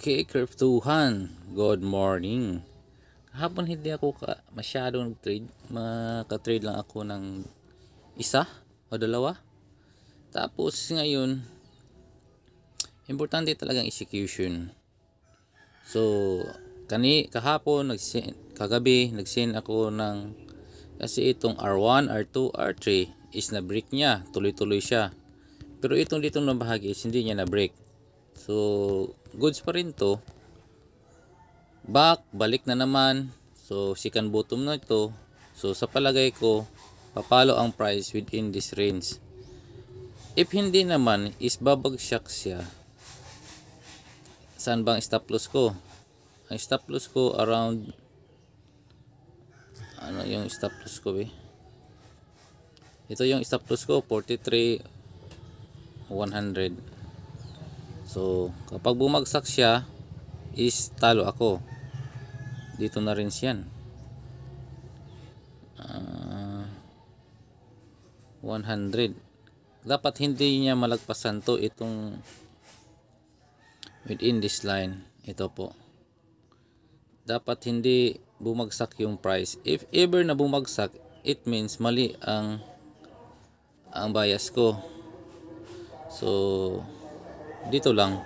Okay, Kryptuhan, good morning. Kahapon hindi ako masyado nag-trade. Maka-trade lang ako ng isa o dalawa. Tapos ngayon, importante talagang execution. So, kahapon, kagabi, nag-send ako ng, kasi itong R1, R2, R3 is na-break niya. Tuloy-tuloy siya. Pero itong dito na bahagi is hindi niya na-break. So, goods pa rin to. Balik na naman. So, second bottom na ito. So, sa palagay ko, papalo ang price within this range. If hindi naman, is babagsak siya. Saan bang stop loss ko? Ang stop loss ko around, ano yung stop loss ko Ito yung stop loss ko, 43,100. So, kapag bumagsak siya, is talo ako. Dito na rin siyan. 100. Dapat hindi niya malagpasan to, itong within this line. Ito po. Dapat hindi bumagsak yung price. If ever na bumagsak, it means mali ang bias ko. So, dito lang.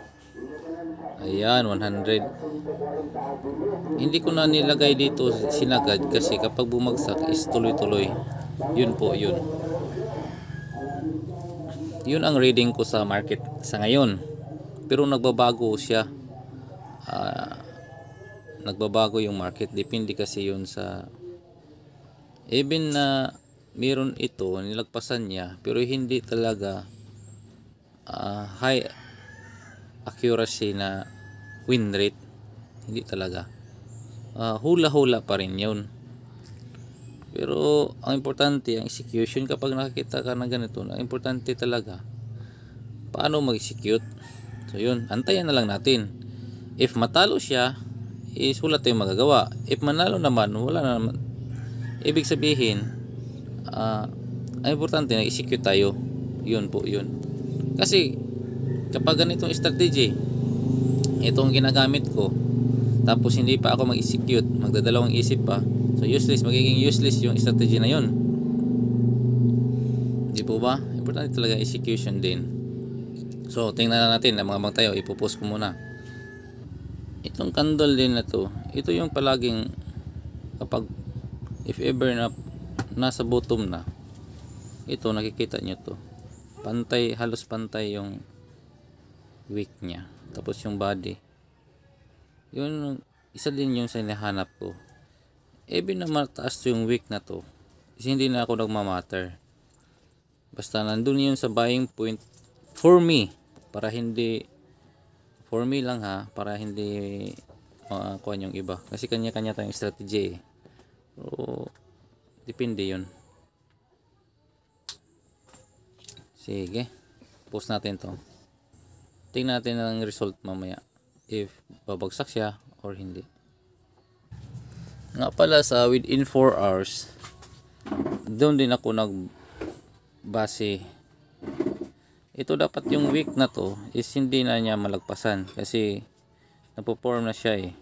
Ayan, 100. Hindi ko na nilagay dito sinagad kasi kapag bumagsak is tuloy-tuloy. Yun po, yun. Yun ang reading ko sa market sa ngayon. Pero nagbabago siya. Nagbabago yung market. Depende kasi yun sa, even na meron ito, nilagpasan niya, pero hindi talaga high accuracy na win rate. Hindi talaga. Hula-hula pa rin yun. Pero ang importante, ang execution. Kapag nakakita ka ng ganito, ang importante talaga paano mag-execute. So yun, antayan na lang natin. If matalo siya, is wala tayong magagawa. If manalo naman, wala na naman. Ibig sabihin, ang importante na execute tayo. Yun po, yun. Kasi kapag ganitong strategy, itong ginagamit ko, tapos hindi pa ako mag-execute, magdadalawang isip pa, so useless, magiging useless yung strategy na yun. Di po ba? Importante talaga execution din. So tingnan na natin, mga tayo, ipopost ko muna itong candle din na to. Ito yung palaging, kapag if ever na nasa bottom na, ito nakikita nyo to, pantay, halos pantay yung wick niya, tapos yung body, yun isa din yung sinahanap ko. Even na mataas yung wick na to, is hindi na ako nagmamatter, basta nandun yun sa buying point for me, para hindi, for me lang ha, para hindi makakuha yung iba, kasi kanya-kanya tayong strategy so depende yun. Sige, post natin to. Tingnan natin ang result mamaya, if babagsak siya or hindi. Nga pala, sa within 4 hours, doon din ako nagbase. Ito dapat yung week na to is hindi na niya malagpasan kasi napoform na siya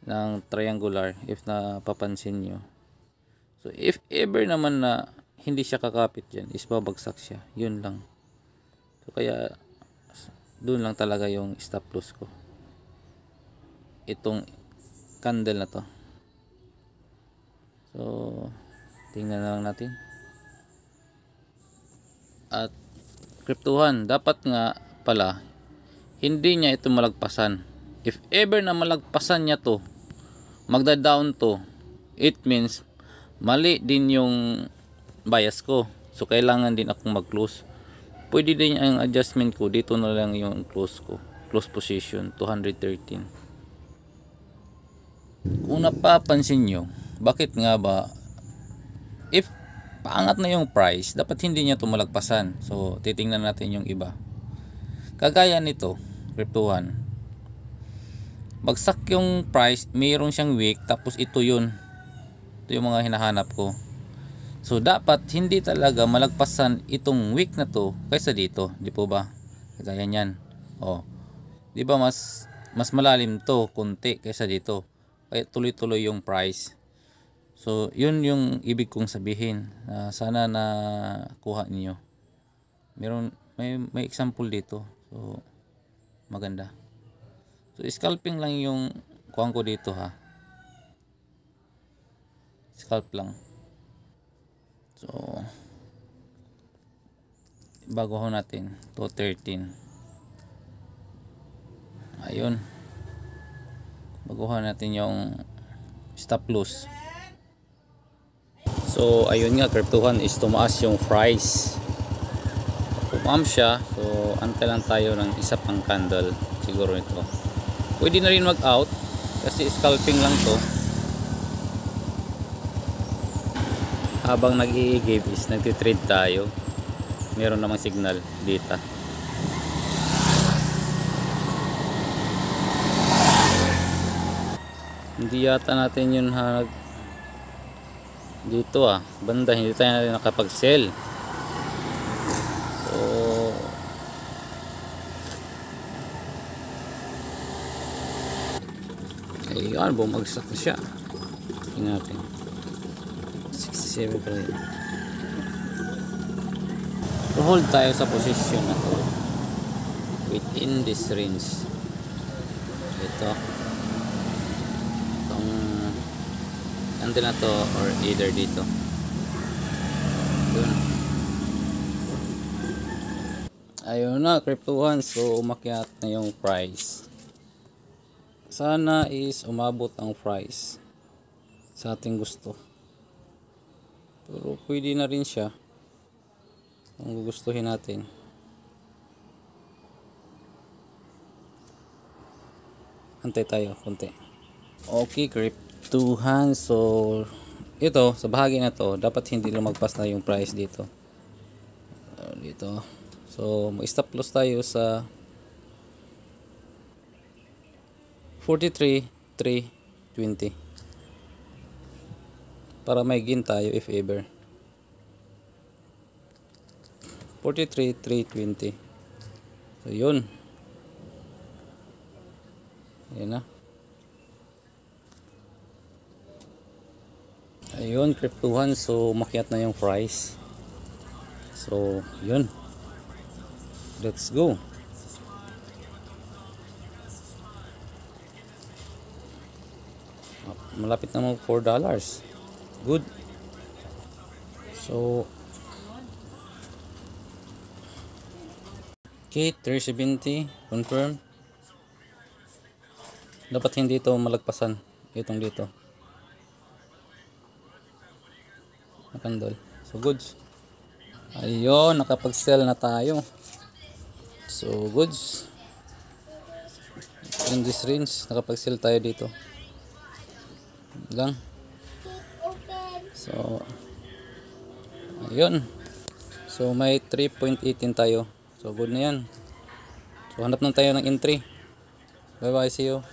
ng triangular, if napapansin nyo. So if ever naman na hindi siya kakapit dyan, is babagsak siya. Yun lang. So kaya doon lang talaga yung stop loss ko, itong candle na to. So tingnan na lang natin. At Kryptuhan, dapat nga pala hindi niya ito malagpasan. If ever na malagpasan niya to, magda-down to, it means mali din yung bias ko. So kailangan din akong mag-close. Pwede din ang adjustment ko, dito na lang yung close ko, close position 213. Kung napapansin nyo, bakit nga ba if paangat na yung price, dapat hindi niya ito malagpasan. So titingnan natin yung iba. Kagaya nito, Kryptuhan, bagsak yung price, mayroon siyang wick, tapos ito yun, ito yung mga hinahanap ko. So dapat hindi talaga malagpasan itong wick na to kaysa dito, di po ba? Kagaya niyan. Oh. Di ba mas mas malalim to konti kaysa dito. Kaya tuloy-tuloy yung price. So, yun yung ibig kong sabihin. Sana na kuha niyo. May example dito. So, maganda. So, scalping lang yung kuha ko dito ha. Scalp lang. So, baguhin natin. 213. Ayun. Baguhin natin yung stop loss. So, ayun nga, kryptohan is tumaas yung price. Pumam siya. So, antay lang tayo ng isa pang candle. Siguro ito. Pwede na rin mag-out. Kasi scalping lang to. Habang nag-i-give is nagtitrade tayo. Meron namang signal dito. Hindi yata natin yun dito banda hindi tayo nakapag-sell. So ayun, bumagsak na siya. Tingnan natin 67 pa rin. So hold tayo sa position na to within this range. Itong candle na to or either dito. Yun. Ayun na, kryptohan. So umakyat na yung price. Sana is umabot ang price sa ating gusto. Pero pwede na rin siya kung gugustuhin natin. Antay tayo konti. Okay, kryptohan. So ito sa bahagi na to dapat hindi lumagpas na yung price dito. Dito. So mag-stop loss tayo sa 43,320 para may gain tayo if ever. 43,320. So yun. Ayan na. Ayun, kryptohan. So umakyat na yung price. So yun. Let's go. Malapit na mga $4. Good. So okay, 370 confirm. Dapat hindi ito malagpasan itong dito na candle. So goods. Ayun, nakapag-sell na tayo. So goods. In this range nakapag-sell tayo dito lang. So ayun. So may 3.18 tayo. So good na yan. So hanap na tayo ng entry. Bye bye, see you.